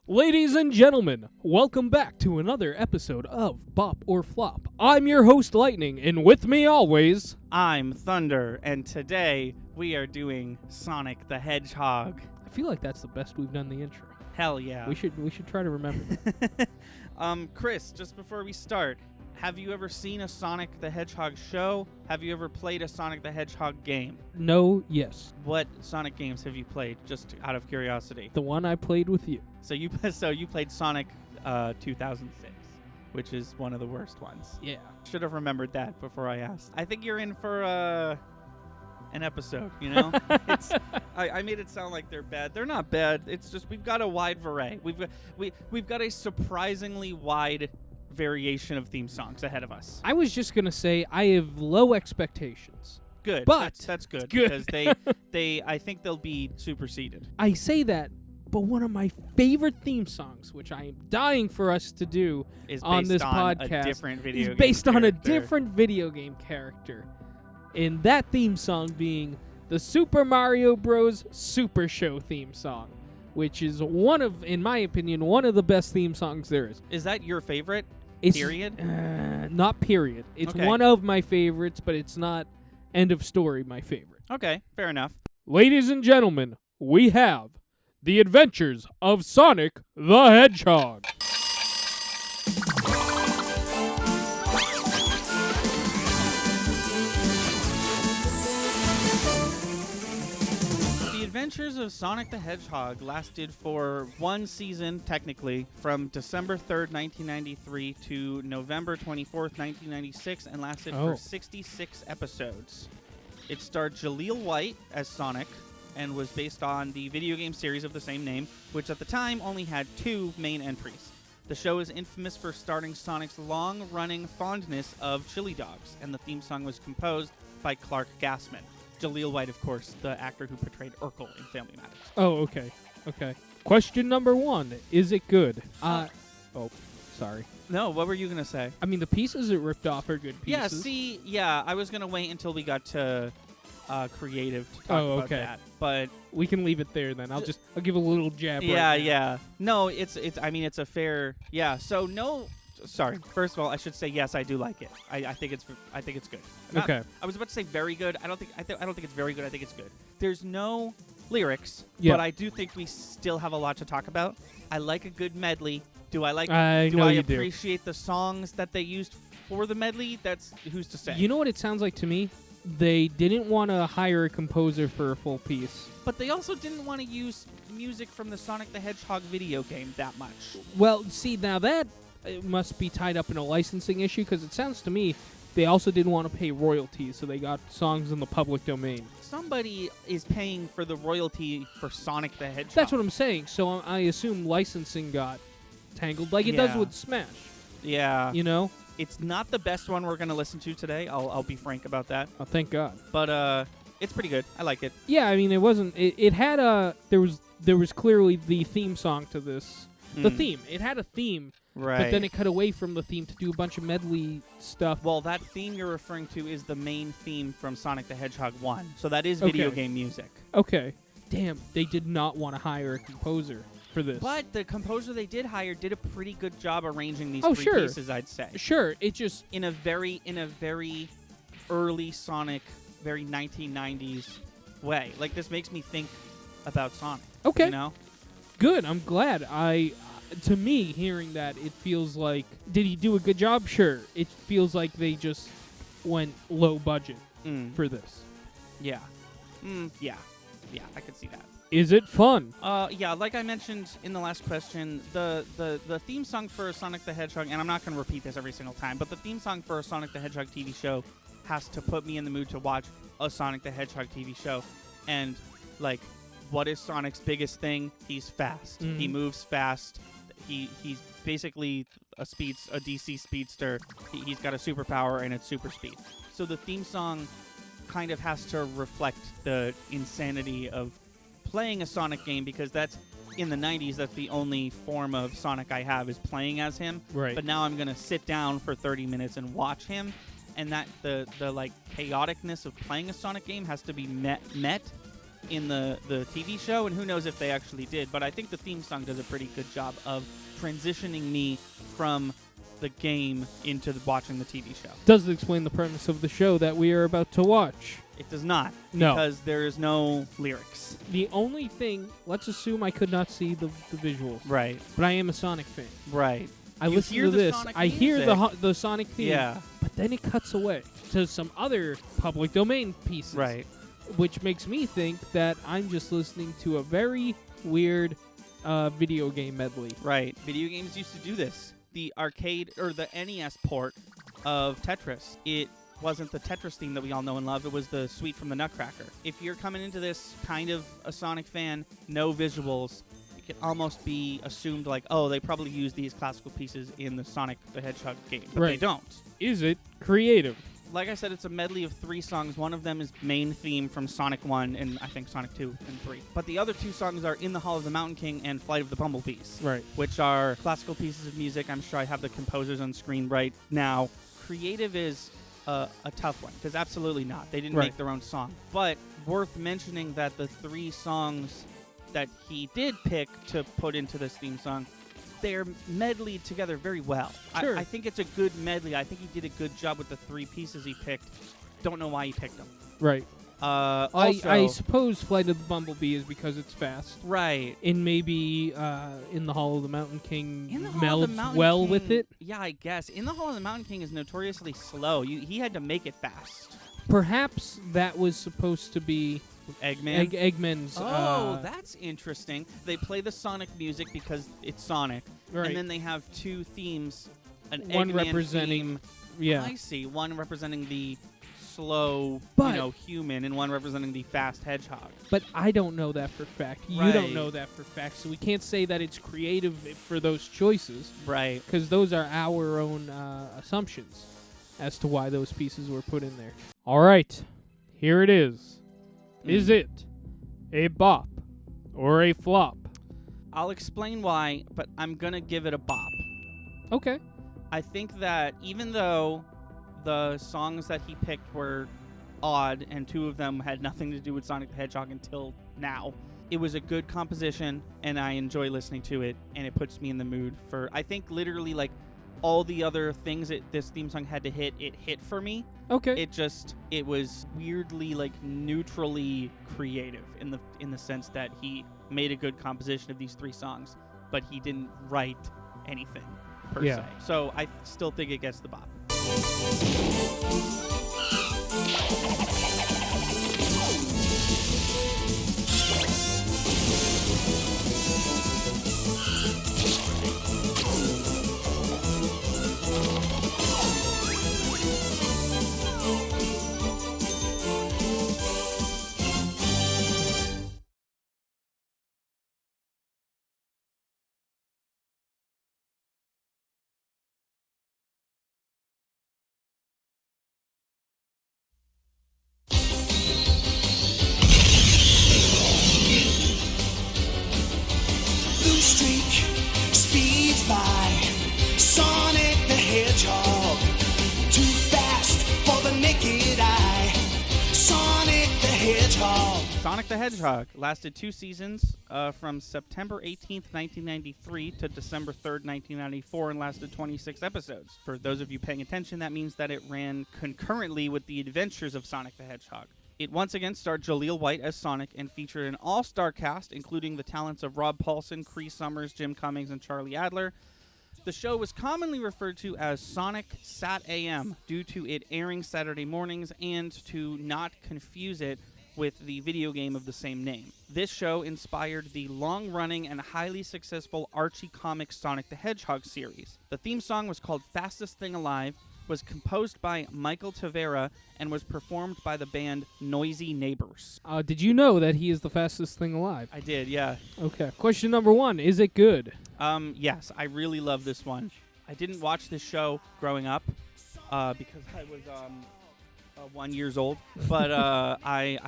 Ladies and gentlemen, welcome back to another episode of Bop or Flop. I'm your host, Lightning, and with me always... I'm Thunder, and today we are doing Sonic the Hedgehog. I feel like that's the best we've done the intro. Hell yeah. We should try to remember that. Chris, just before we start, have you ever seen a Sonic the Hedgehog show? Have you ever played a Sonic the Hedgehog game? No, yes. What Sonic games have you played, just out of curiosity? The one I played with you. So you played Sonic 2006, which is one of the worst ones. Yeah. Should have remembered that before I asked. I think you're in for an episode, you know? I made it sound like they're bad. They're not bad. It's just we've got a wide variety. We've got a surprisingly wide variation of theme songs ahead of us. I was just going to say I have low expectations. Good. But that's good, good. because they I think they'll be superseded. I say that, but one of my favorite theme songs, which I am dying for us to do Is on based this on podcast, a different video is game based on a character. different video game character. And that theme song being the Super Mario Bros. Super Show theme song, which is in my opinion, one of the best theme songs there is. Is that your favorite? It's, Period? Not period. It's Okay. one of my favorites, but it's not end of story my favorite. Okay, fair enough. Ladies and gentlemen, we have The Adventures of Sonic the Hedgehog. The Adventures of Sonic the Hedgehog lasted for one season, technically, from December 3rd, 1993 to November 24th, 1996, and lasted Oh. for 66 episodes. It starred Jaleel White as Sonic and was based on the video game series of the same name, which at the time only had two main entries. The show is infamous for starting Sonic's long-running fondness of chili dogs, and the theme song was composed by Clark Gassman. Jaleel White, of course, the actor who portrayed Urkel in Family Matters. Oh, okay. Okay. Question number 1. Is it good? Sorry. No, what were you going to say? I mean, the pieces it ripped off are good pieces. I was going to wait until we got to creative to talk about okay. that. But We can leave it there then. I'll give a little jab right yeah, now. yeah. No, it's a fair, yeah. So no, sorry. First of all, I should say yes, I do like it. I think it's good. Okay. I was about to say very good. I don't think it's very good. I think it's good. There's no lyrics, Yeah. but I do think we still have a lot to talk about. I like a good medley. Do I you do. appreciate the songs that they used for the medley? That's who's to say. You know what it sounds like to me? They didn't want to hire a composer for a full piece. But they also didn't want to use music from the Sonic the Hedgehog video game that much. Well, see, now that must be tied up in a licensing issue, because it sounds to me they also didn't want to pay royalties, so they got songs in the public domain. Somebody is paying for the royalty for Sonic the Hedgehog. That's what I'm saying. So I assume licensing got tangled, like it does Yeah. with Smash. Yeah. You know? It's not the best one we're going to listen to today. I'll be frank about that. Oh, thank God. But it's pretty good. I like it. Yeah, I mean, it wasn't. It had a. There was clearly the theme song to this. The theme. It had a theme, Right. but then it cut away from the theme to do a bunch of medley stuff. Well, that theme you're referring to is the main theme from Sonic the Hedgehog 1. So that is video Okay. game music. Okay. Damn, they did not want to hire a composer for this. But the composer they did hire did a pretty good job arranging these Oh, three sure. pieces, I'd say. Sure, it just. In a very early Sonic, very 1990s way. Like, this makes me think about Sonic. Okay. You know? Good. I'm glad. To me, hearing that, it feels like, did he do a good job? Sure. It feels like they just went low budget for this. Yeah. Yeah. Yeah, I could see that. Is it fun? Yeah, like I mentioned in the last question, the theme song for Sonic the Hedgehog, and I'm not going to repeat this every single time, but the theme song for a Sonic the Hedgehog TV show has to put me in the mood to watch a Sonic the Hedgehog TV show. And, like, what is Sonic's biggest thing? He's fast. Mhm. He moves fast. He's basically a DC speedster. He's got a superpower, and it's super speed. So the theme song kind of has to reflect the insanity of playing a Sonic game, because that's in the 90s, that's the only form of Sonic I have is playing as him. Right. But now I'm going to sit down for 30 minutes and watch him, and that the like chaoticness of playing a Sonic game has to be met in the TV show, and who knows if they actually did, but I think the theme song does a pretty good job of transitioning me from the game into watching the TV show. Does it explain the premise of the show that we are about to watch? It does not, No. because there is no lyrics. The only thing, let's assume I could not see the visuals, Right. but I am a Sonic fan. Right. I You listen hear to the this. Sonic I hear music. the Sonic theme. Yeah. But then it cuts away to some other public domain pieces. Right. Which makes me think that I'm just listening to a very weird video game medley. Right. Video games used to do this. The arcade or the NES port of Tetris, it wasn't the Tetris theme that we all know and love. It was the Sweet from the Nutcracker. If you're coming into this kind of a Sonic fan, no visuals, it can almost be assumed like, oh, they probably use these classical pieces in the Sonic the Hedgehog game. But they Right. don't. Is it creative? Like I said, it's a medley of 3 songs. One of them is main theme from Sonic 1 and I think Sonic 2 and 3. But the other 2 songs are In the Hall of the Mountain King and Flight of the Bumblebees. Right. Which are classical pieces of music. I'm sure I have the composers on screen right now. Creative is a tough one, because absolutely not. They didn't Right. make their own song. But worth mentioning that the 3 songs that he did pick to put into this theme song, they're medleyed together very well. Sure. I think it's a good medley. I think he did a good job with the 3 pieces he picked. Don't know why he picked them. Right. Also, I suppose Flight of the Bumblebee is because it's fast. right. And maybe In the Hall of the Mountain King In the Hall of the melds Mountain well King, with it. Yeah, I guess. In the Hall of the Mountain King is notoriously slow. He had to make it fast. Perhaps that was supposed to be Eggman. Eggman's. Oh, that's interesting. They play the Sonic music because it's Sonic, right. and then they have 2 themes. An One Eggman representing, theme. yeah. I see. One representing the slow, But- human, and one representing the fast hedgehog. But I don't know that for fact. You Right. don't know that for fact, so we can't say that it's creative for those choices, Right. because those are our own assumptions as to why those pieces were put in there. All right, here it is. Is it a bop or a flop? I'll explain why, but I'm gonna give it a bop. Okay. I think that even though the songs that he picked were odd and 2 of them had nothing to do with Sonic the Hedgehog until now, it was a good composition and I enjoy listening to it, and it puts me in the mood for, I think literally like all the other things that this theme song had to hit, it hit for me. Okay. It was weirdly like neutrally creative in the sense that he made a good composition of these 3 songs, but he didn't write anything per Yeah. se. So I still think it gets the bop. Blue streak speeds by. Sonic the Hedgehog, too fast for the naked eye. Sonic the Hedgehog. Sonic the Hedgehog lasted 2 seasons from September 18th, 1993 to December 3rd, 1994, and lasted 26 episodes. For those of you paying attention, that means that it ran concurrently with the adventures of Sonic the Hedgehog. It once again starred Jaleel White as Sonic and featured an all-star cast, including the talents of Rob Paulson, Cree Summers, Jim Cummings, and Charlie Adler. The show was commonly referred to as Sonic Sat AM due to it airing Saturday mornings and to not confuse it with the video game of the same name. This show inspired the long-running and highly successful Archie Comics Sonic the Hedgehog series. The theme song was called Fastest Thing Alive, was composed by Michael Tavera, and was performed by the band Noisy Neighbors. Did you know that he is the fastest thing alive? I did, yeah. Okay. Question number 1. Is it good? Yes, I really love this one. I didn't watch this show growing up because I was 1 year old, but I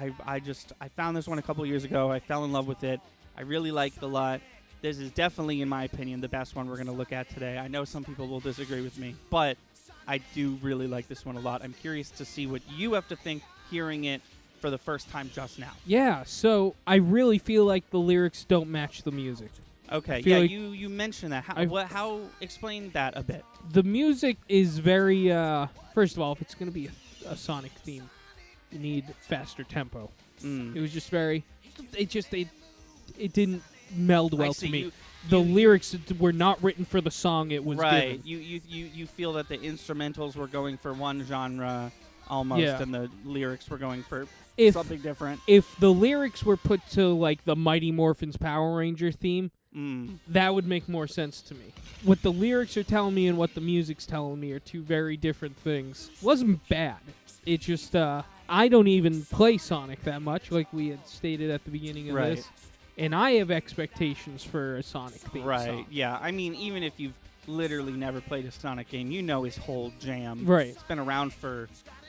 found this one a couple years ago. I fell in love with it. I really liked it a lot. This is definitely, in my opinion, the best one we're going to look at today. I know some people will disagree with me, but I do really like this one a lot. I'm curious to see what you have to think hearing it for the first time just now. Yeah, so I really feel like the lyrics don't match the music. Okay, feel yeah, like you mentioned that. I've- How explain that a bit? The music is very, first of all, if it's going to be a Sonic theme, you need faster tempo. It was just very, it didn't meld well to me. The lyrics were not written for the song it was right. given. You feel that the instrumentals were going for one genre almost, Yeah. and the lyrics were going for If something different. if the lyrics were put to like the Mighty Morphin's Power Ranger theme, that would make more sense to me. What the lyrics are telling me and what the music's telling me are two very different things. Wasn't bad. It just I don't even play Sonic that much, like we had stated at the beginning of Right. this, and I have expectations for a Sonic theme Right. song. Yeah. I mean, even if you've literally never played a Sonic game, you know his whole jam. Right. It's been around for.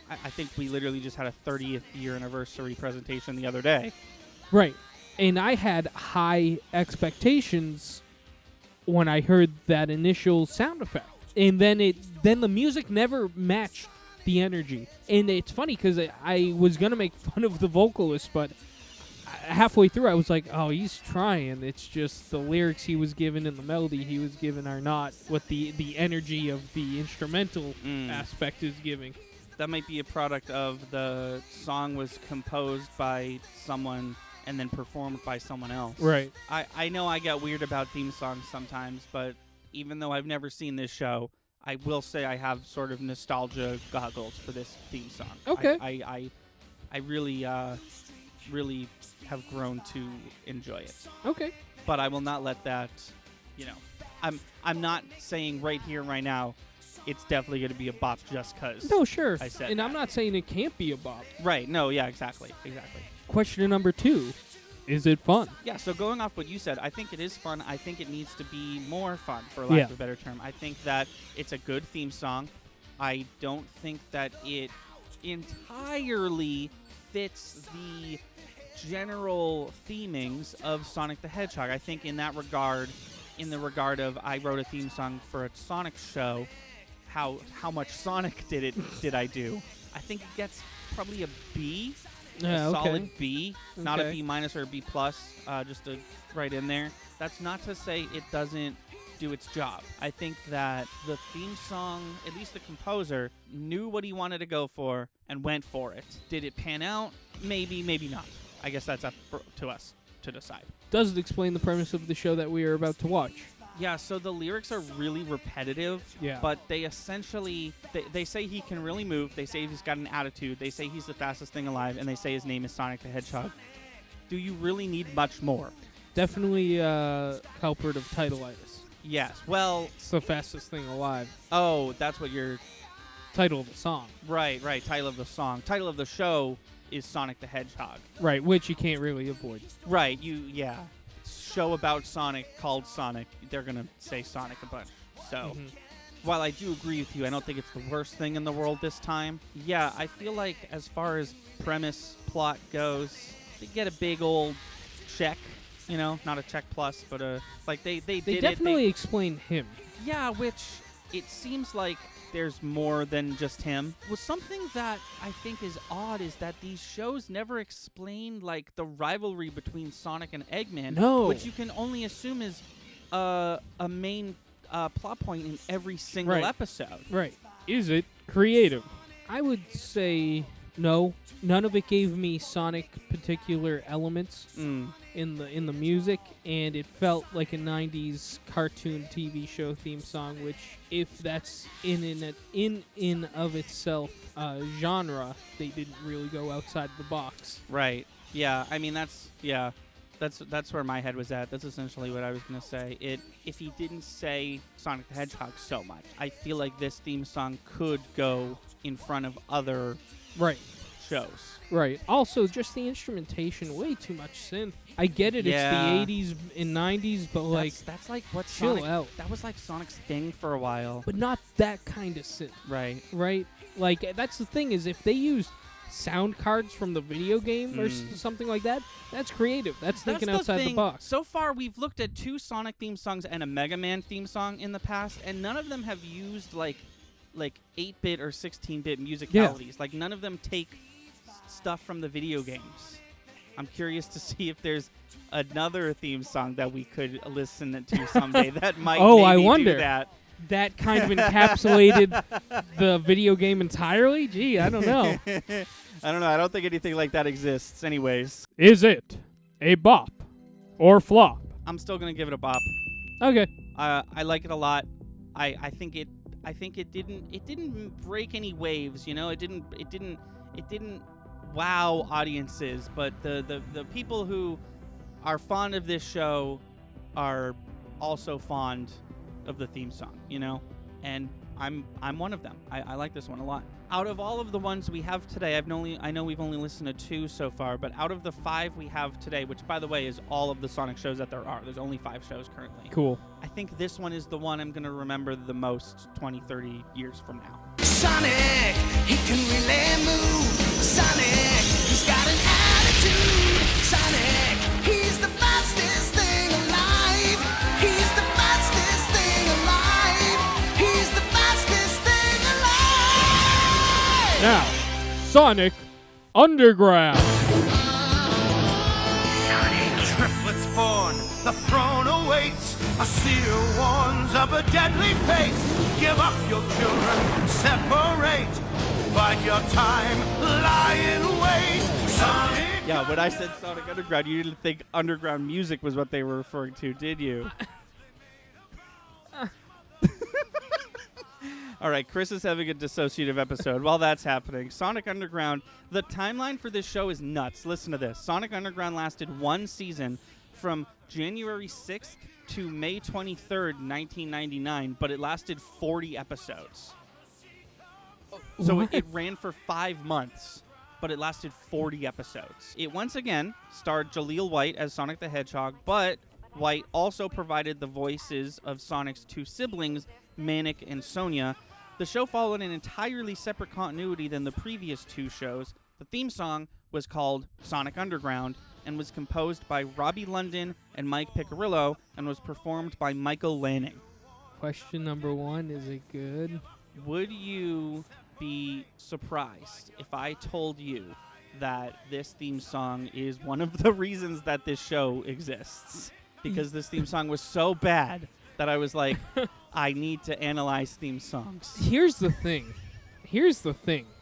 I think we literally just had a 30th year anniversary presentation the other day. Right. And I had high expectations when I heard that initial sound effect. And then the music never matched the energy. And it's funny because I was going to make fun of the vocalist, but halfway through I was like, oh, he's trying. It's just the lyrics he was given and the melody he was given are not what the energy of the instrumental aspect is giving. That might be a product of the song was composed by someone and then performed by someone else. Right. I know I get weird about theme songs sometimes, but even though I've never seen this show, I will say I have sort of nostalgia goggles for this theme song. Okay. I really really have grown to enjoy it. Okay. But I will not let that, I'm not saying right here right now it's definitely going to be a bop just because. No, sure. I said and that. I'm not saying it can't be a bop. Right. No, yeah, exactly. Question number 2. Is it fun? Yeah, so going off what you said, I think it is fun. I think it needs to be more fun, for lack of a better term. I think that it's a good theme song. I don't think that it entirely fits the general themings of Sonic the Hedgehog. I think in that regard, in the regard of I wrote a theme song for a Sonic show, how much Sonic did I do? I think it gets probably a B. Yeah, a okay. solid B, not a Okay. B minus or a B plus, just to right in there. That's not to say it doesn't do its job. I think that the theme song, at least the composer, knew what he wanted to go for and went for it. Did it pan out? Maybe, maybe not. I guess that's up to us to decide. Does it explain the premise of the show that we are about to watch? Yeah, so the lyrics are really repetitive, Yeah. but they essentially, they say he can really move, they say he's got an attitude, they say he's the fastest thing alive, and they say his name is Sonic the Hedgehog. Do you really need much more? Definitely culprit of titleitis. Yes, well, It's the fastest thing alive. oh, that's what you're, Title of the song. right, title of the song. Title of the show is Sonic the Hedgehog. Right, which you can't really avoid. Right, yeah. Show about Sonic called Sonic, they're going to say Sonic a bunch. So, while I do agree with you, I don't think it's the worst thing in the world this time. Yeah, I feel like as far as premise, plot goes, they get a big old check, not a check plus, but they did definitely it. explain him. Yeah, which it seems like there's more than just him. Was something that I think is odd is that these shows never explain like the rivalry between Sonic and Eggman, No. which you can only assume is a main plot point in every single Right. episode. Right. Is it creative? I would say no. None of it gave me Sonic particular elements in the music, and it felt like a 90s cartoon TV show theme song, which if that's in of itself genre, they didn't really go outside the box. Right. Yeah. I mean, that's where my head was at. That's essentially what I was gonna say. If he didn't say Sonic the Hedgehog so much, I feel like this theme song could go in front of other Right. shows. Right. Also, just the instrumentation, way too much synth. I get it, Yeah. it's the 80s and 90s, but like, That's like what chill Sonic. out. That was like Sonic's thing for a while. But not that kind of synth, Right. right? Like, that's the thing is if they use sound cards from the video game or something like that, that's creative. That's thinking That's outside the thing. box. So far, we've looked at 2 Sonic theme songs and a Mega Man theme song in the past, and none of them have used like 8-bit or 16-bit musicalities. Like none of them take stuff from the video games. I'm curious to see if there's another theme song that we could listen to someday that might maybe I wonder. do that. That kind of encapsulated the video game entirely? Gee, I don't know. I don't know. I don't think anything like that exists anyways. Is it a bop or flop? I'm still going to give it a bop. Okay. I like it a lot. I think it didn't break any waves, you know? It didn't wow audiences, but the people who are fond of this show are also fond of the theme song, you know? And I'm one of them. I like this one a lot. Out of all of the ones we have today, I know we've only listened to 2 so far, but out of the 5 we have today, which by the way is all of the Sonic shows that there are. There's only 5 shows currently. Cool. I think this one is the one I'm going to remember the most 20, 30 years from now. Sonic, he can really move. Sonic, he's got an attitude. Sonic, he's the fastest thing alive. He's the fastest thing alive. He's the fastest thing alive. Now, Sonic Underground. Triplets born, the throne awaits. A seer warns of a deadly pace. Give up your children, separate. Bide your time, lie in wait. Sonic. Yeah, when I said Sonic Underground, you didn't think underground music was what they were referring to, did you? All right, Chris is having a dissociative episode. While that's happening, Sonic Underground, the timeline for this show is nuts. Listen to this. Sonic Underground lasted 1 season from January 6th to May 23rd, 1999, but it lasted 40 episodes. So it ran for 5 months, but it lasted 40 episodes. It once again starred Jaleel White as Sonic the Hedgehog, but White also provided the voices of Sonic's 2 siblings, Manic and Sonia. The show followed an entirely separate continuity than the previous 2 shows. The theme song was called Sonic Underground and was composed by Robbie London and Mike Piccirillo and was performed by Michael Lanning. Question number 1, is it good? Would you be surprised if I told you that this theme song is one of the reasons that this show exists? Because this theme song was so bad that I was like, I need to analyze theme songs. Here's the thing.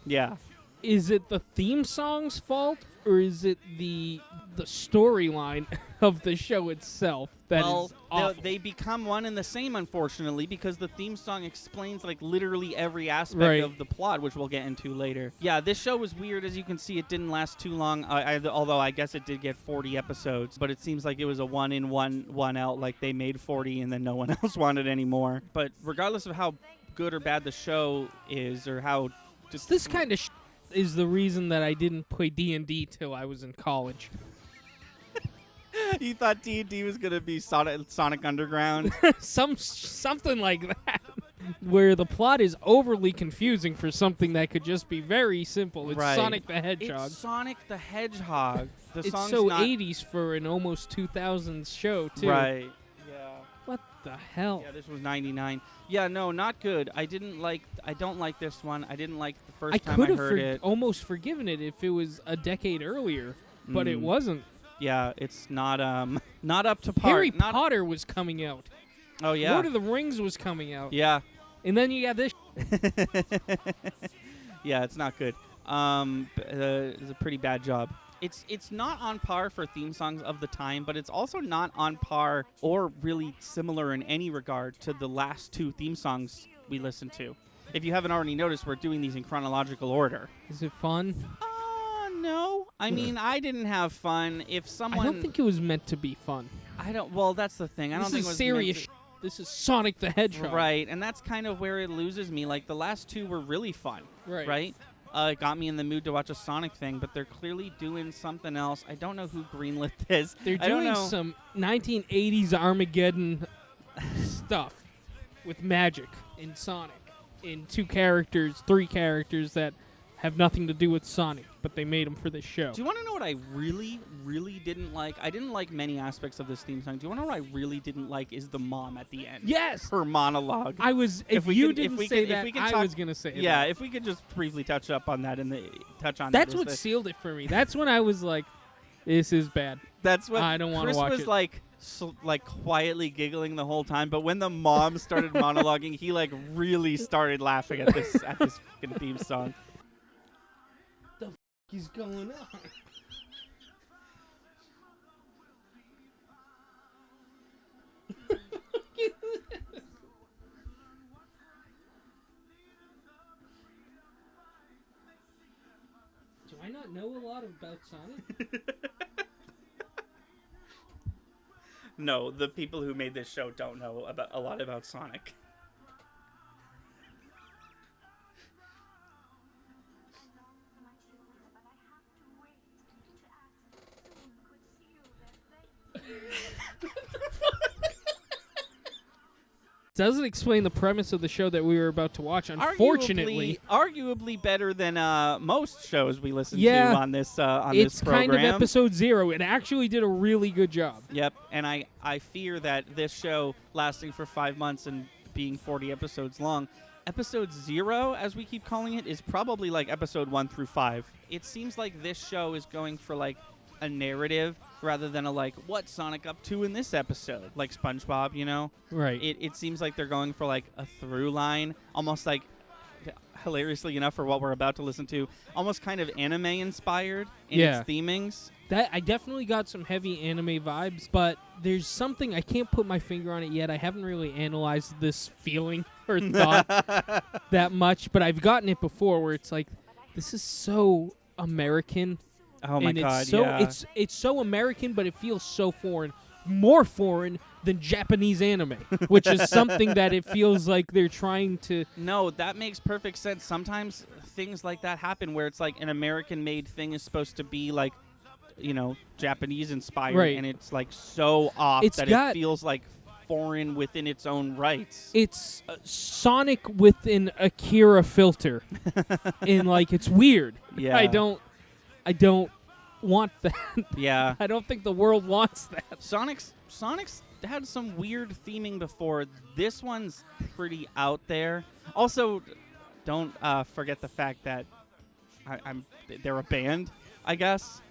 Yeah. Is it the theme song's fault, or is it the storyline of the show itself that is awful? They become one and the same, unfortunately, because the theme song explains like literally every aspect of the plot, which we'll get into later. Yeah, this show was weird. As you can see, it didn't last too long, although I guess it did get 40 episodes, but it seems like it was a one in, one out, like they made 40 and then no one else wanted any more. But regardless of how good or bad the show is, or how just this kind of is the reason that I didn't play D&D till I was in college. You thought D&D was going to be Sonic Underground? Something like that. Where the plot is overly confusing for something that could just be very simple. It's Sonic the Hedgehog. It's Sonic the Hedgehog. It's so 80s for an almost 2000s show, too. Right. Yeah. What the hell? Yeah, this was 99. Yeah, no, not good. I don't like this one. I didn't like the first time I heard it. Almost forgiven it if it was a decade earlier, but it wasn't. Yeah, it's not up to par. Harry Potter was coming out. Oh yeah. Lord of the Rings was coming out. Yeah. And then you got this. Yeah, it's not good. It's a pretty bad job. It's not on par for theme songs of the time, but it's also not on par or really similar in any regard to the last 2 theme songs we listened to. If you haven't already noticed, we're doing these in chronological order. Is it fun? No. I mean, I didn't have fun. If someone... I don't think it was meant to be fun. Well, that's the thing. I don't think it was serious. This is Sonic the Hedgehog. Right, and that's kind of where it loses me. Like, the last 2 were really fun. Right? It got me in the mood to watch a Sonic thing, but they're clearly doing something else. I don't know who greenlit this. They're doing some 1980s Armageddon stuff with magic in Sonic. In 3 characters that have nothing to do with Sonic, but they made them for this show. Do you want to know what I really, really didn't like? I didn't like many aspects of this theme song. Do you want to know what I really didn't like is the mom at the end. Yes! Her monologue. I was, if we you could- didn't say that, I was going to say Yeah, that. if we could just briefly touch on that. That's what sealed it for me. That's when I was like, this is bad. That's what I don't wanna Chris watch was it. like quietly giggling the whole time, but when the mom started monologuing, he like really started laughing at this fucking theme song. He's going on. Do I not know a lot about Sonic? No, the people who made this show don't know a lot about Sonic. Doesn't explain the premise of the show that we were about to watch. Unfortunately, arguably better than most shows we listen Yeah, to on this program. it's kind of episode 0. It actually did a really good job. Yep, and I fear that this show lasting for 5 months and being 40 episodes long, episode 0, as we keep calling it, is probably like episode 1 through 5. It seems like this show is going for like a narrative rather than a like, what's Sonic up to in this episode? Like SpongeBob, you know? Right. It seems like they're going for like a through line, almost like, hilariously enough for what we're about to listen to, almost kind of anime inspired in Yeah. its themings. That I definitely got some heavy anime vibes, but there's something I can't put my finger on it yet. I haven't really analyzed this feeling or thought that much, but I've gotten it before where it's like, this is so American. Oh my and god, it's so yeah. it's so American, but it feels so foreign, more foreign than Japanese anime, which is something that it feels like they're trying to. No, that makes perfect sense. Sometimes things like that happen where it's like an American-made thing is supposed to be like, you know, Japanese inspired, Right. and it's like so off It's that got- it feels like foreign within its own rights. It's Sonic with an Akira filter, and like it's weird. Yeah. I don't want that. Yeah. I don't think the world wants that. Sonic's had some weird theming before. This one's pretty out there. Also, don't forget the fact that they're a band, I guess.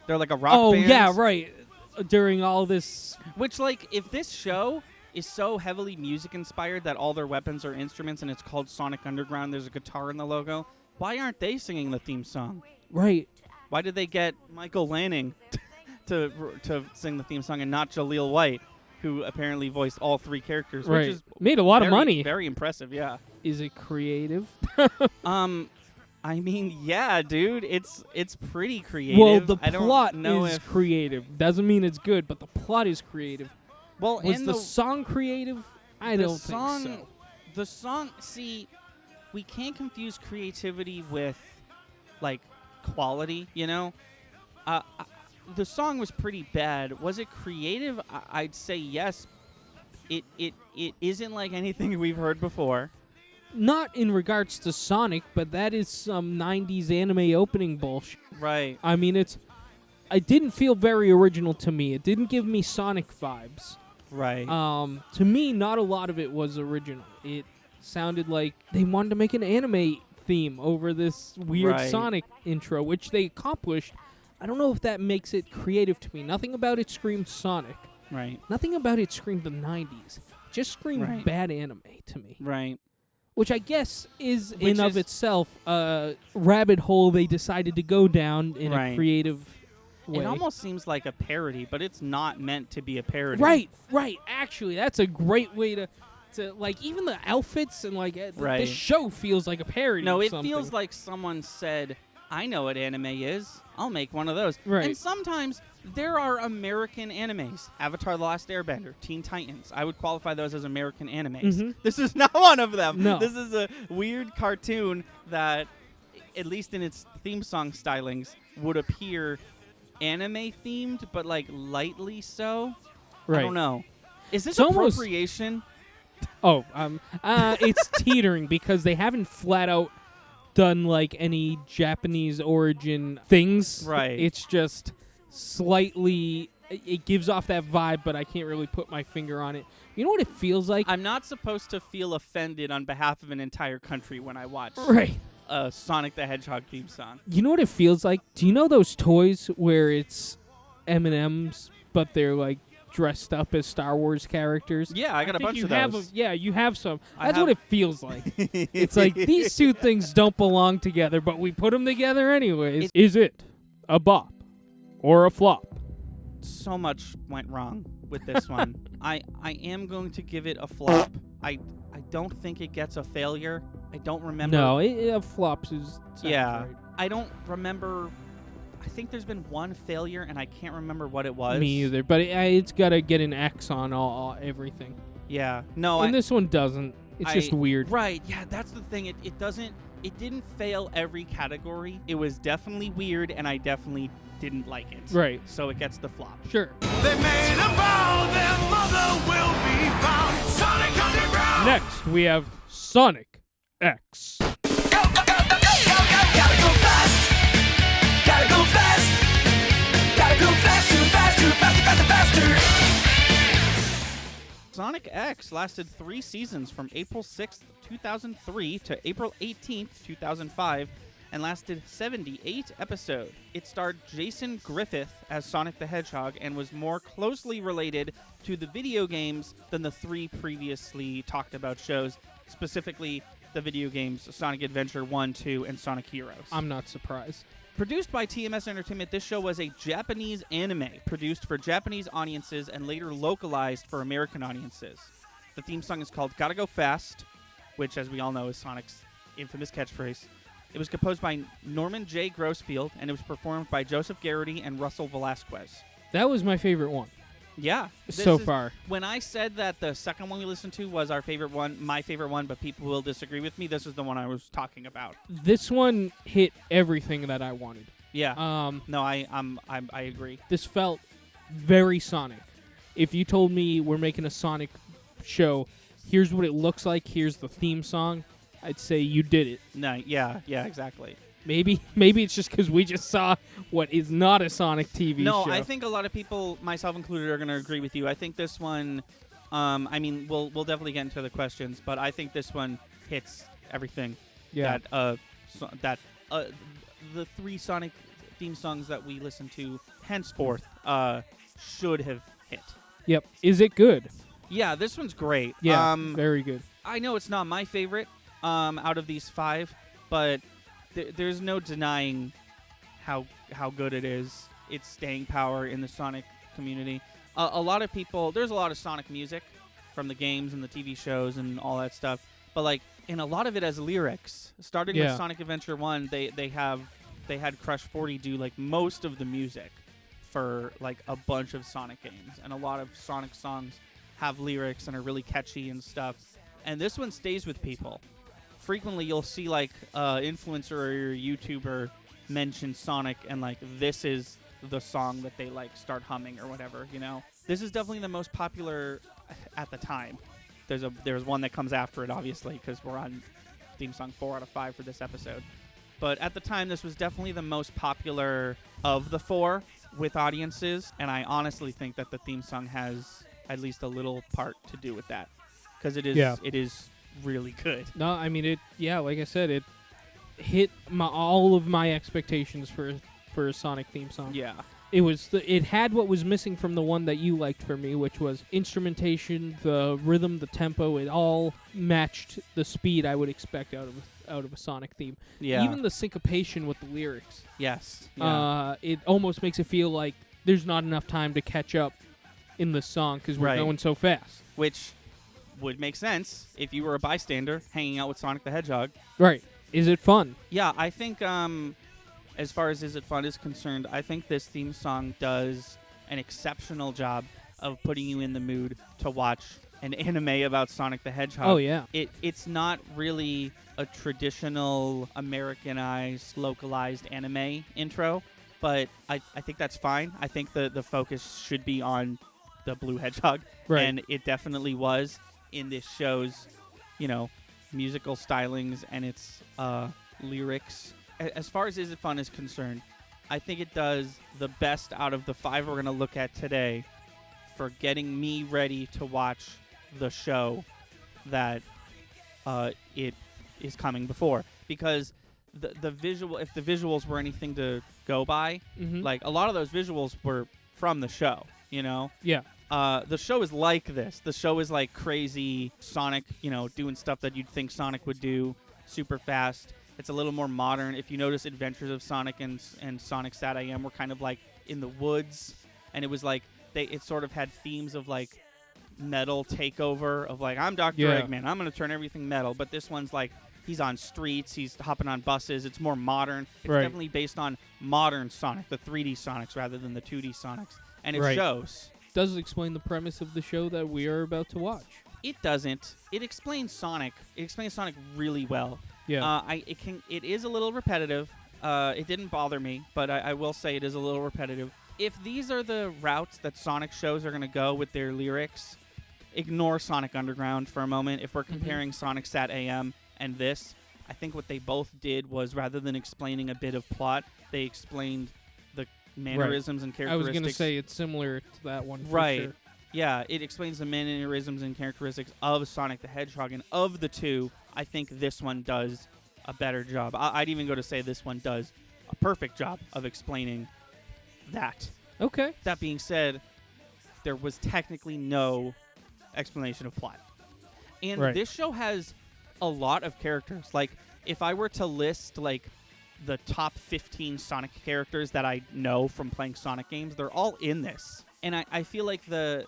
They're like a rock band. Oh yeah, right. During all this, Which, like, if this show is so heavily music inspired that all their weapons are instruments and it's called Sonic Underground, there's a guitar in the logo, why aren't they singing the theme song? right? Why did they get Michael Lanning to sing the theme song and not Jaleel White, who apparently voiced all 3 characters, Right. which is Made a lot of very- money. Very impressive, yeah. Is it creative? I mean, yeah, dude, it's pretty creative. Well, the I don't plot know is if, creative. Doesn't mean it's good, but the plot is creative. well, Was and the song creative? I the don't song, think so. The song, see, we can't confuse creativity with, like, quality, you know? The song was pretty bad. Was it creative? I'd say yes. It isn't like anything we've heard before. Not in regards to Sonic, but that is some 90s anime opening bullshit. Right. I mean, it didn't feel very original to me. It didn't give me Sonic vibes. Right. To me, not a lot of it was original. It sounded like they wanted to make an anime theme over this weird Right. Sonic intro, which they accomplished. I don't know if that makes it creative to me. Nothing about it screamed Sonic. Right. Nothing about it screamed the 90s. It just screamed Right. bad anime to me. Right. Which I guess is Which in of is- itself a rabbit hole they decided to go down in Right. a creative way. It almost seems like a parody, but it's not meant to be a parody. Right. Actually, that's a great way to like even the outfits and like Right. this show feels like a parody. No, of it something. feels like someone said, I know what anime is. I'll make one of those. Right. And sometimes there are American animes. Avatar The Last Airbender, Teen Titans. I would qualify those as American animes. Mhm. This is not one of them. No. This is a weird cartoon that, at least in its theme song stylings, would appear anime themed, but like lightly so. Right. I don't know. Is this It's almost- appropriation? Oh, it's teetering because they haven't flat out done like any Japanese origin things. Right. It's just slightly. It gives off that vibe, but I can't really put my finger on it. You know what it feels like? I'm not supposed to feel offended on behalf of an entire country when I watch Right. a Sonic the Hedgehog theme song. You know what it feels like? Do you know those toys where it's M&M's, but they're like dressed up as Star Wars characters? Yeah, I got a think bunch you of have those. yeah, you have some. I That's have- what it feels like. It's like these two things don't belong together, but we put them together anyways. Is it a bop or a flop? So much went wrong with this one. I am going to give it a flop. I don't think it gets a failure. I don't remember. No, it flops is Yeah. right. I don't remember. I think there's been one failure, and I can't remember what it was. Me either, but it's got to get an X on all everything. Yeah. No, And this one doesn't. It's just weird. Right. Yeah, that's the thing. It doesn't. It didn't fail every category. It was definitely weird, and I definitely didn't like it. Right. So it gets the flop. Sure. They made a vow their mother will be found. Sonic Underground. Next, we have Sonic X. Go, go, go, go, go, go, go. Gotta go fast. Gotta go fast. Gotta go fast, too fast, too fast, faster, faster. Sonic X lasted 3 seasons from April 6th, 2003 to April 18th, 2005, and lasted 78 episodes. It starred Jason Griffith as Sonic the Hedgehog and was more closely related to the video games than the 3 previously talked about shows, specifically the video games Sonic Adventure 1, 2, and Sonic Heroes. I'm not surprised. Produced by TMS Entertainment, this show was a Japanese anime produced for Japanese audiences and later localized for American audiences. The theme song is called Gotta Go Fast, which, as we all know, is Sonic's infamous catchphrase. It was composed by Norman J. Grossfield, and it was performed by Joseph Garrity and Russell Velasquez. That was my favorite one Yeah. so far. When I said that the second one we listened to was our favorite one, my favorite one, but people will disagree with me, this is the one I was talking about. This one hit everything that I wanted. Yeah. No, I agree. This felt very Sonic. If you told me we're making a Sonic show, here's what it looks like, here's the theme song, I'd say you did it. No, yeah, exactly. Maybe it's just because we just saw what is not a Sonic TV No, show. I think a lot of people, myself included, are going to agree with you. I think this one, I mean, we'll definitely get into the questions, but I think this one hits everything Yeah. that the 3 Sonic theme songs that we listen to henceforth should have hit. Yep. Is it good? Yeah, this one's great. Yeah. Very good. I know it's not my favorite out of these 5, but there's no denying how good it is. Its staying power in the Sonic community. A lot of people, there's a lot of Sonic music from the games and the TV shows and all that stuff, but like, and a lot of it as lyrics. Starting with Sonic Adventure 1, they had Crush 40 do like most of the music for like a bunch of Sonic games, and a lot of Sonic songs have lyrics and are really catchy and stuff. And this one stays with people. Frequently, you'll see like influencer or YouTuber mention Sonic, and like this is the song that they like start humming or whatever. You know, this is definitely the most popular at the time. There's one that comes after it, obviously, because we're on theme song 4 out of 5 for this episode. But at the time, this was definitely the most popular of the 4 with audiences, and I honestly think that the theme song has at least a little part to do with that, because it is really good. No, I mean it. Yeah, like I said, it hit all of my expectations for a Sonic theme song. Yeah. It had what was missing from the one that you liked for me, which was instrumentation, the rhythm, the tempo. It all matched the speed I would expect out of a Sonic theme. Yeah. Even the syncopation with the lyrics. Yes. Yeah. It almost makes it feel like there's not enough time to catch up in the song because we're going so fast. Which would make sense if you were a bystander hanging out with Sonic the Hedgehog. Right. Is it fun? Yeah, I think as far as Is It Fun is concerned, I think this theme song does an exceptional job of putting you in the mood to watch an anime about Sonic the Hedgehog. Oh, yeah. It's not really a traditional Americanized, localized anime intro, but I think that's fine. I think the focus should be on the Blue Hedgehog, Right. and it definitely was in this show's, musical stylings and its lyrics. As far as Is It Fun is concerned, I think it does the best out of the 5 we're going to look at today for getting me ready to watch the show that it is coming before. Because the visual, if the visuals were anything to go by, like a lot of those visuals were from the show, you know? Yeah. The show is like this. The show is like crazy Sonic, you know, doing stuff that you'd think Sonic would do super fast. It's a little more modern. If you notice, Adventures of Sonic and Sonic Sat AM were kind of like in the woods, and it was like it sort of had themes of like metal takeover of like, I'm Dr. Eggman, I'm going to turn everything metal. But this one's like he's on streets, he's hopping on buses. It's more modern. It's definitely based on modern Sonic, the 3D Sonics rather than the 2D Sonics, and it shows. Does it explain the premise of the show that we are about to watch? It doesn't. It explains Sonic. It explains Sonic really well. Yeah. It is a little repetitive. It didn't bother me, but I will say it is a little repetitive. If these are the routes that Sonic shows are going to go with their lyrics, ignore Sonic Underground for a moment. If we're comparing Sonic Sat AM and this, I think what they both did was, rather than explaining a bit of plot, they explained the mannerisms and characteristics. I was going to say it's similar to that one. Right. Sure. Yeah, it explains the mannerisms and characteristics of Sonic the Hedgehog, and of the two, I think this one does a better job. I'd even go to say this one does a perfect job of explaining that. Okay. That being said, there was technically no explanation of plot. And this show has a lot of characters. Like, if I were to list, like, the top 15 Sonic characters that I know from playing Sonic games, they're all in this. And I feel like the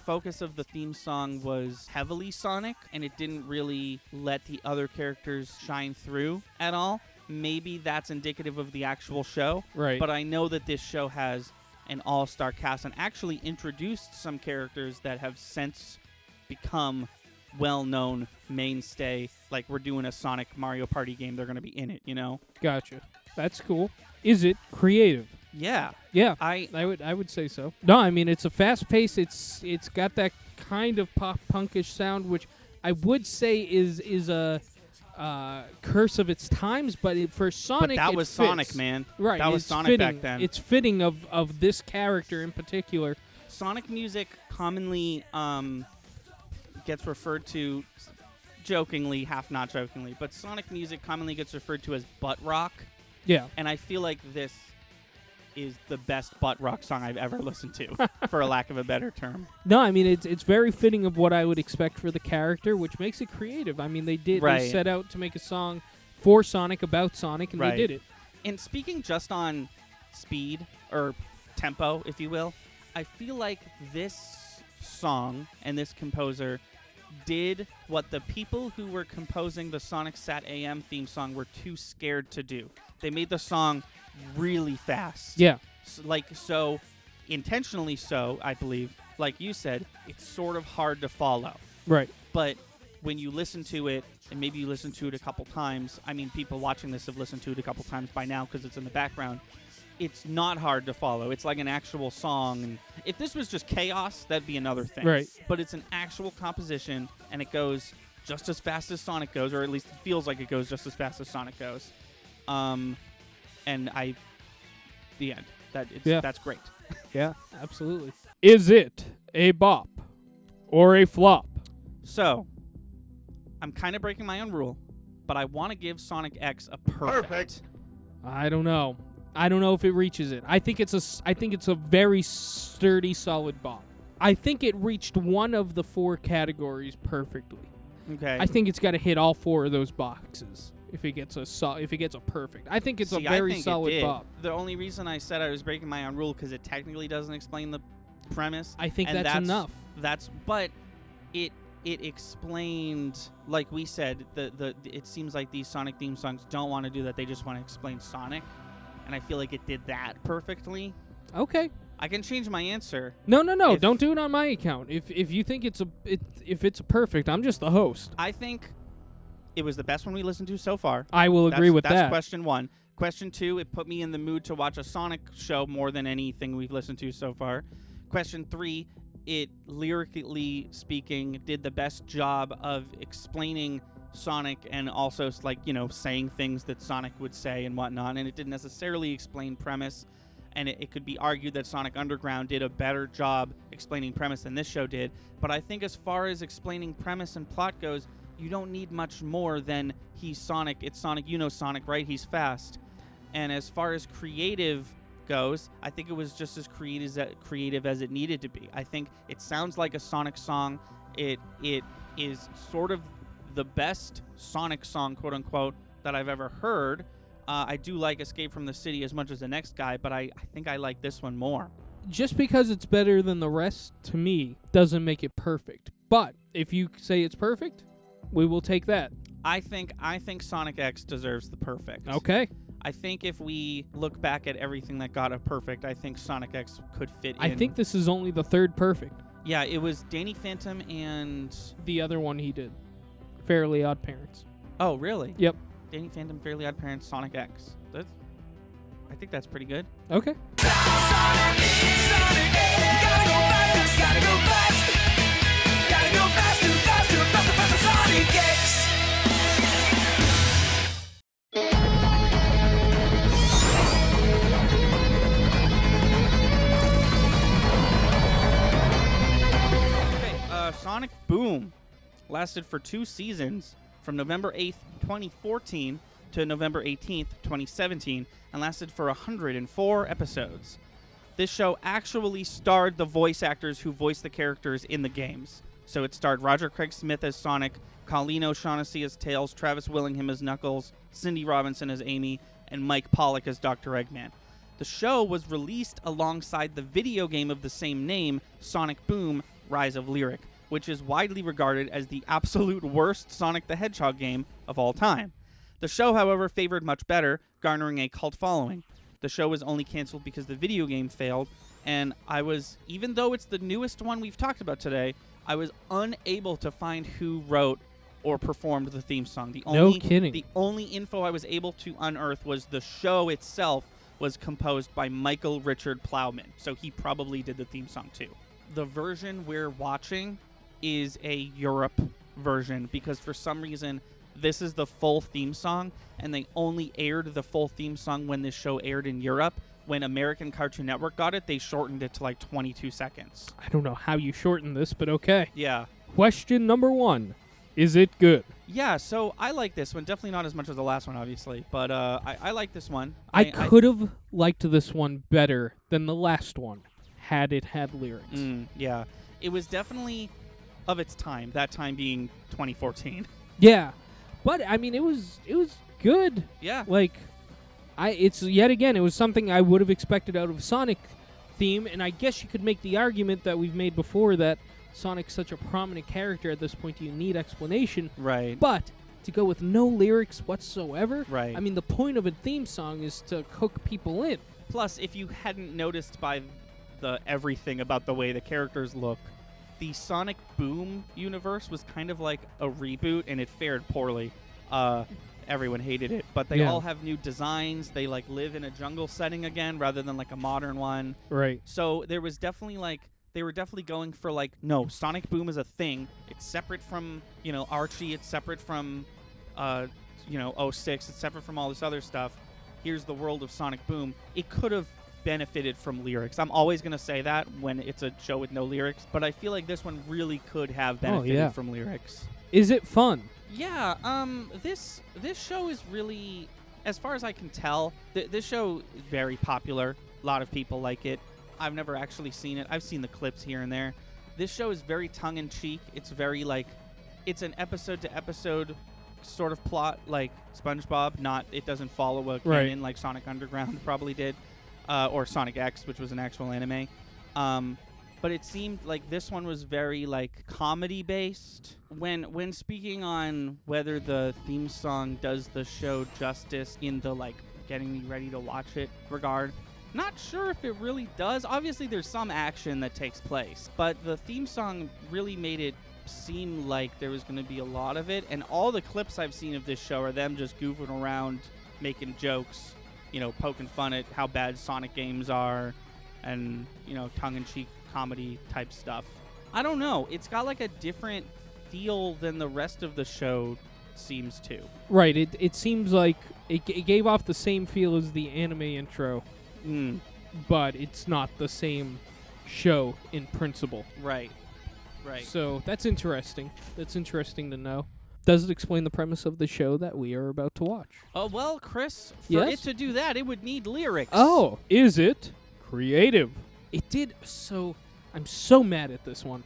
focus of the theme song was heavily Sonic, and it didn't really let the other characters shine through at all. Maybe that's indicative of the actual show. Right. But I know that this show has an all-star cast and actually introduced some characters that have since become well-known mainstay. Like, we're doing a Sonic Mario Party game, they're going to be in it, you know? Gotcha. That's cool. Is it creative? Yeah. Yeah, I would say so. No, I mean, it's a fast pace. It's got that kind of pop punkish sound, which I would say is a curse of its times. But for Sonic, but that was fits. Sonic, man. Right, that was Sonic fitting. back then. It's fitting of this character in particular. Sonic music commonly gets referred to, jokingly, half not jokingly, but Sonic music commonly gets referred to as butt rock. Yeah. And I feel like this is the best butt rock song I've ever listened to, for a lack of a better term. No, I mean, it's very fitting of what I would expect for the character, which makes it creative. I mean, they set out to make a song for Sonic, about Sonic, and they did it. And speaking just on speed, or tempo, if you will, I feel like this song and this composer did what the people who were composing the Sonic Sat AM theme song were too scared to do. They made the song really fast. Yeah. So intentionally so, I believe. Like you said, it's sort of hard to follow. Right. But when you listen to it, and maybe you listen to it a couple times, I mean, people watching this have listened to it a couple times by now because it's in the background, it's not hard to follow. It's like an actual song. And if this was just chaos, that'd be another thing. Right. But it's an actual composition, and it goes just as fast as Sonic goes, or at least it feels like it goes just as fast as Sonic goes. And the end. That's great. Yeah, absolutely. Is it a bop or a flop? So, I'm kind of breaking my own rule, but I want to give Sonic X a perfect. I don't know. I don't know if it reaches it. I think it's a very sturdy, solid bop. I think it reached one of the 4 categories perfectly. Okay. I think it's got to hit all 4 of those boxes if it gets a perfect. I think it's a very solid bop. The only reason I said I was breaking my own rule because it technically doesn't explain the premise. I think that's enough. But it explained, like we said, it seems like these Sonic theme songs don't want to do that. They just want to explain Sonic. And I feel like it did that perfectly. Okay. I can change my answer. No. Don't do it on my account. If you think it's a perfect, I'm just the host. I think it was the best one we listened to so far. I will agree with that. That's question 1. Question 2, it put me in the mood to watch a Sonic show more than anything we've listened to so far. Question 3, it, lyrically speaking, did the best job of explaining Sonic and also like, saying things that Sonic would say and whatnot, and it didn't necessarily explain premise. And it could be argued that Sonic Underground did a better job explaining premise than this show did. But I think as far as explaining premise and plot goes, you don't need much more than he's Sonic. It's Sonic. You know Sonic, right? He's fast. And as far as creative goes, I think it was just as creative as it needed to be. I think it sounds like a Sonic song. It is sort of the best Sonic song, quote unquote, that I've ever heard. I do like Escape from the City as much as the next guy, but I think I like this one more. Just because it's better than the rest, to me, doesn't make it perfect. But if you say it's perfect, we will take that. I think Sonic X deserves the perfect. Okay. I think if we look back at everything that got a perfect, I think Sonic X could fit in. I think this is only the third perfect. Yeah, it was Danny Phantom and... The other one he did. Fairly Odd Parents. Oh, really? Yep. Danny Phantom, Fairly Odd Parents, Sonic X. I think that's pretty good. Okay. Sonic Boom lasted for 2 seasons from November 8th, 2014 to November 18th, 2017, and lasted for 104 episodes. This show actually starred the voice actors who voiced the characters in the games. So it starred Roger Craig Smith as Sonic, Colleen O'Shaughnessy as Tails, Travis Willingham as Knuckles, Cindy Robinson as Amy, and Mike Pollock as Dr. Eggman. The show was released alongside the video game of the same name, Sonic Boom: Rise of Lyric, which is widely regarded as the absolute worst Sonic the Hedgehog game of all time. The show, however, favored much better, garnering a cult following. The show was only canceled because the video game failed, and even though it's the newest one we've talked about today, I was unable to find who wrote or performed the theme song. No kidding. The only info I was able to unearth was the show itself was composed by Michael Richard Plowman, so he probably did the theme song too. The version we're watching is a Europe version because for some reason this is the full theme song, and they only aired the full theme song when this show aired in Europe. When American Cartoon Network got it, they shortened it to like 22 seconds. I don't know how you shorten this, but okay. Yeah. Question number 1. Is it good? Yeah, so I like this one. Definitely not as much as the last one, obviously, but I like this one. I could have liked this one better than the last one had it had lyrics. Yeah. It was definitely of its time, that time being 2014. Yeah. But I mean it was good. Yeah. Like it was something I would have expected out of Sonic theme, and I guess you could make the argument that we've made before that Sonic's such a prominent character at this point you need explanation. Right. But to go with no lyrics whatsoever, right. I mean the point of a theme song is to hook people in. Plus, if you hadn't noticed by the everything about the way the characters look, the Sonic Boom universe was kind of like a reboot, and it fared poorly. Everyone hated it, but they all have new designs. They like live in a jungle setting again rather than like a modern one. Right. So there was definitely they were definitely going for like, no, Sonic Boom is a thing. It's separate from, Archie. It's separate from, 06. It's separate from all this other stuff. Here's the world of Sonic Boom. It could have benefited from lyrics. I'm always going to say that when it's a show with no lyrics, but I feel like this one really could have benefited from lyrics. Is it fun? Yeah, this show is really, as far as I can tell, this show is very popular. A lot of people like it. I've never actually seen it. I've seen the clips here and there. This show is very tongue-in-cheek. It's very, it's an episode-to-episode sort of plot like SpongeBob. It doesn't follow a canon like Sonic Underground probably did, or Sonic X, which was an actual anime. But it seemed like this one was very comedy-based. When speaking on whether the theme song does the show justice in the getting me ready to watch it regard, not sure if it really does. Obviously, there's some action that takes place, but the theme song really made it seem like there was going to be a lot of it. And all the clips I've seen of this show are them just goofing around, making jokes, poking fun at how bad Sonic games are, and tongue-in-cheek comedy type stuff. I don't know. It's got a different feel than the rest of the show seems to. Right. It seems like it gave off the same feel as the anime intro, but it's not the same show in principle. Right. So that's interesting. That's interesting to know. Does it explain the premise of the show that we are about to watch? Oh, well, Chris, for Yes? it to do that, it would need lyrics. Oh, is it creative? It did. So I'm so mad at this one.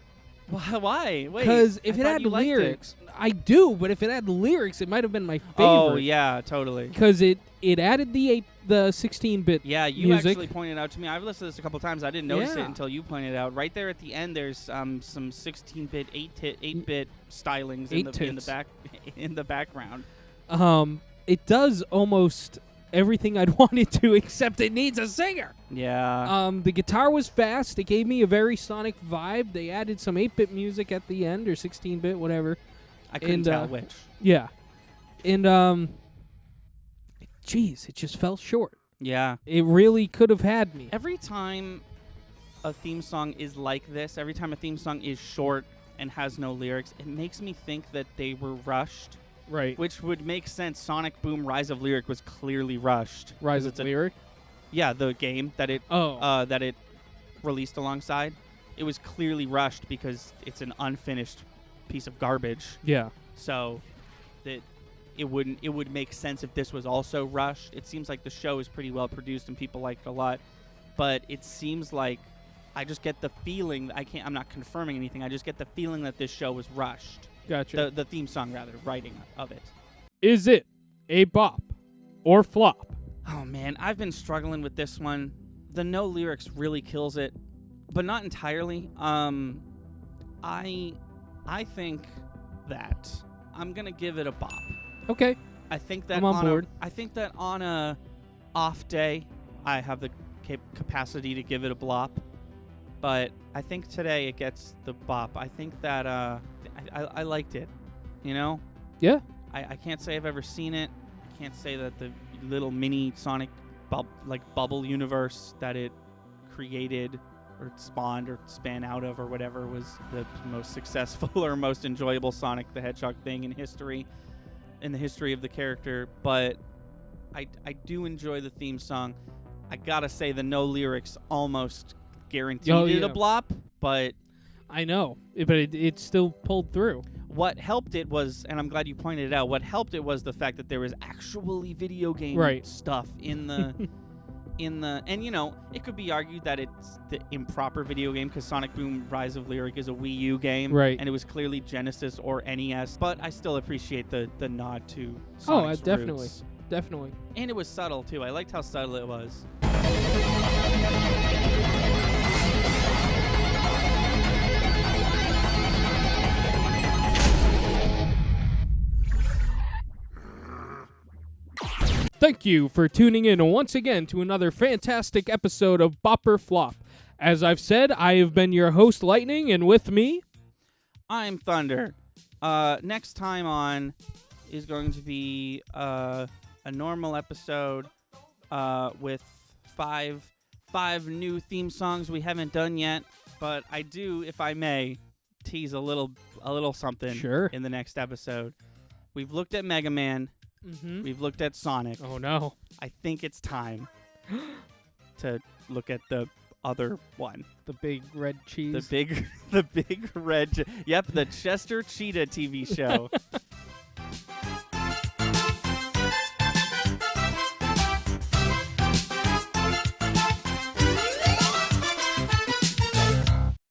Why? Wait. Because if I it thought had you liked lyrics, I do. But if it had lyrics, it might have been my favorite. Oh, yeah, totally. Because it added the 16-bit. Yeah, you music. actually pointed out to me. I've listened to this a couple times. I didn't notice it Yeah. until you pointed it out. Right there at the end, there's some 16-bit, 8-bit stylings in the background. It does almost everything I'd want it to, except it needs a singer. Yeah. The guitar was fast. It gave me a very Sonic vibe. They added some 8-bit music at the end, or 16-bit, whatever. I couldn't tell which. Yeah. And, geez, it just fell short. Yeah. It really could have had me. Every time a theme song is like this, every time a theme song is short and has no lyrics, it makes me think that they were rushed. Right. Which would make sense. Sonic Boom Rise of Lyric was clearly rushed. Rise of Lyric? Yeah, the game that it released alongside. It was clearly rushed because it's an unfinished piece of garbage. Yeah. So that it would make sense if this was also rushed. It seems like the show is pretty well produced and people like it a lot. But it seems like I just get the feeling I'm not confirming anything. I just get the feeling that this show was rushed. Gotcha. The theme song, rather, writing of it. Is it a bop or flop? Oh, man, I've been struggling with this one. The no lyrics really kills it, but not entirely. I think that I'm going to give it a bop. Okay. I think that I'm on board. I think that on a off day, I have the capacity to give it a blop. But I think today it gets the bop. I think that I liked it, you know? Yeah. I can't say I've ever seen it. I can't say that the little mini Sonic bubble universe that it created or spawned or span out of or whatever was the most successful or most enjoyable Sonic the Hedgehog thing in the history of the character. But I do enjoy the theme song. I gotta say the no lyrics almost guaranteed it a blop, but I know, but it still pulled through. What helped it was, and I'm glad you pointed it out, what helped it was the fact that there was actually video game stuff in the and you know, it could be argued that it's the improper video game because Sonic Boom Rise of Lyric is a Wii U game, right? And it was clearly Genesis or NES, but I still appreciate the nod to Sonic's definitely roots. Definitely. And it was subtle too. I liked how subtle it was. Thank you for tuning in once again to another fantastic episode of Bopper Flop. As I've said, I have been your host, Lightning, and with me, I'm Thunder. Next time on is going to be a normal episode with five new theme songs we haven't done yet. But I do, if I may, tease a little something in the next episode. We've looked at Mega Man. Mm-hmm. We've looked at Sonic. Oh no! I think it's to look at the other one. The big red cheese. The big red. Yep, the Chester Cheetah TV show.